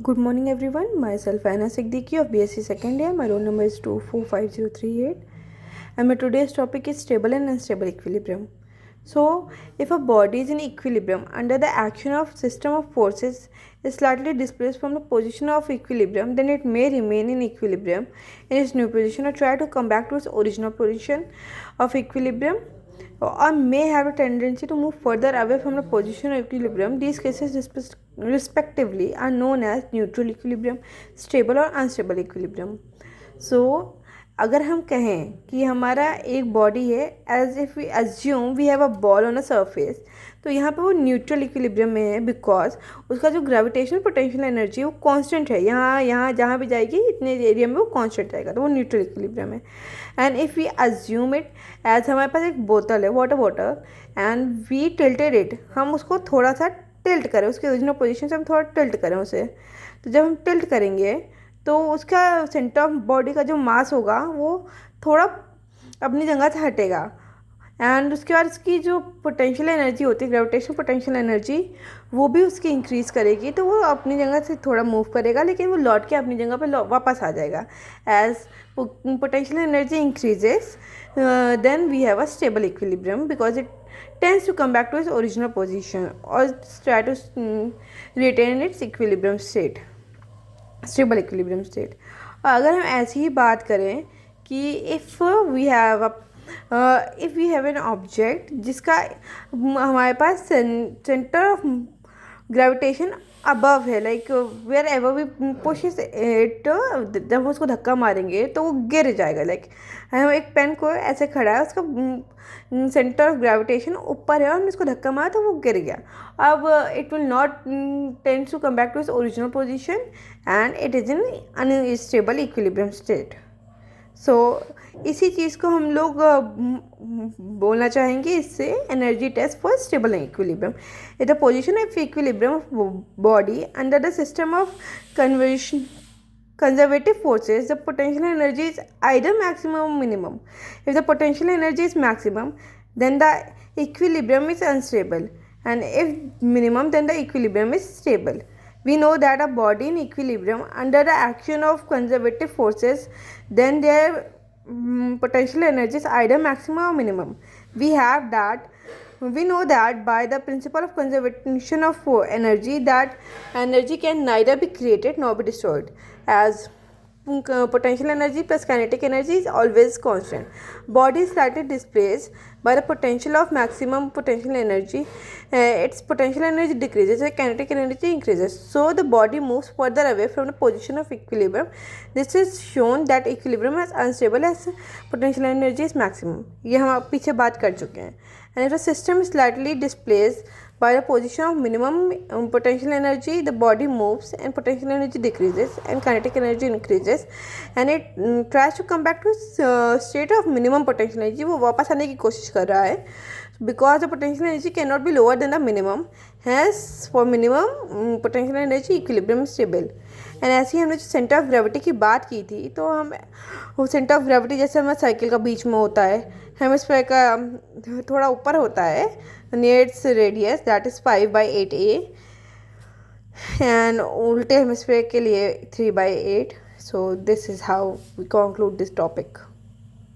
Good morning everyone. Myself Anna Siddiqui of BSc second year. My roll number is 245038 and my today's topic is stable and unstable equilibrium. So, if a body is in equilibrium under the action of system of forces is slightly displaced from the position of equilibrium, then it may remain in equilibrium in its new position or try to come back to its original position of equilibrium or may have a tendency to move further away from the position of equilibrium. These cases respectively are known as neutral equilibrium, stable और unstable equilibrium. So अगर हम कहें कि हमारा एक body है, as if we assume we have a ball on a surface, तो यहाँ पे वो न्यूट्रल इक्विलिब्रियम में है बिकॉज उसका जो ग्रेविटेशनल पोटेंशियल एनर्जी वो कांस्टेंट है. यहाँ जहाँ भी जाएगी इतने एरिया में वो कांस्टेंट रहेगा, तो वो न्यूट्रल इक्विलिब्रियम है. And if we assume it as हमारे पास एक बोतल है, water bottle, and we tilted it, हम उसको थोड़ा सा टिल्ट करें, उसके ओरिजिनल पोजिशन से हम थोड़ा टिल्ट करें उसे, तो जब हम टिल्ट करेंगे तो उसका सेंटर ऑफ बॉडी का जो मास होगा वो थोड़ा अपनी जगह से हटेगा. एंड उसके बाद उसकी जो पोटेंशियल एनर्जी होती है, ग्रेविटेशनल पोटेंशियल एनर्जी, वो भी उसकी इंक्रीज़ करेगी, तो वो अपनी जगह से थोड़ा मूव करेगा लेकिन वो लौट के अपनी जगह पे वापस आ जाएगा. As potential energy increases then we have a stable equilibrium because it tends to come back to its original position or try to retain its equilibrium state, stable equilibrium state. और अगर हम ऐसी ही बात करें कि if we have an object जिसका हमारे पास सेंटर ऑफ ग्रेविटेशन अबव है, like wherever we pushes it, जब हम उसको धक्का मारेंगे तो वो गिर जाएगा. लाइक हम एक पेन को ऐसे खड़ा है, उसका सेंटर ऑफ ग्रेविटेशन ऊपर है और हमने इसको धक्का मारा तो वो गिर गया. अब it will not tend to come back to its original position and it is in unstable equilibrium state. So इसी चीज़ को हम लोग बोलना चाहेंगे इससे energy test for stable equilibrium. The position of equilibrium of body under the system of conservative forces, the potential energy is either maximum or minimum. If the potential energy is maximum, then the equilibrium is unstable, and if minimum, then the equilibrium is stable. We know that a body in equilibrium under the action of conservative forces, then their potential energy is either maximum or minimum. We know that by the principle of conservation of energy, that energy can neither be created nor be destroyed, as potential energy plus kinetic energy is always constant. Body is slightly displaced by the potential of maximum potential energy. Its potential energy decreases and kinetic energy increases, so the body moves further away from the position of equilibrium. This is shown that equilibrium is unstable as potential energy is maximum. ये हम पीछे बात कर चुके हैं. And if the system is slightly displaced by the position of minimum potential energy, the body moves and potential energy decreases and kinetic energy increases, and it tries to come back to state of minimum potential energy. वो वापस आने की कोशिश कर रहा है because the potential energy cannot be lower than the minimum. Hence for minimum potential energy equilibrium is stable. And ऐसे ही हमने जो सेंटर ऑफ ग्रेविटी की बात की थी, तो हम वो सेंटर ऑफ ग्रेविटी जैसे हमारे साइकिल का बीच में होता है, हेमिस्फीयर का थोड़ा ऊपर होता है near its radius, that is 5/8a, and उल्टे हेमिस्फीयर के लिए 3/8. So this is how we conclude this topic.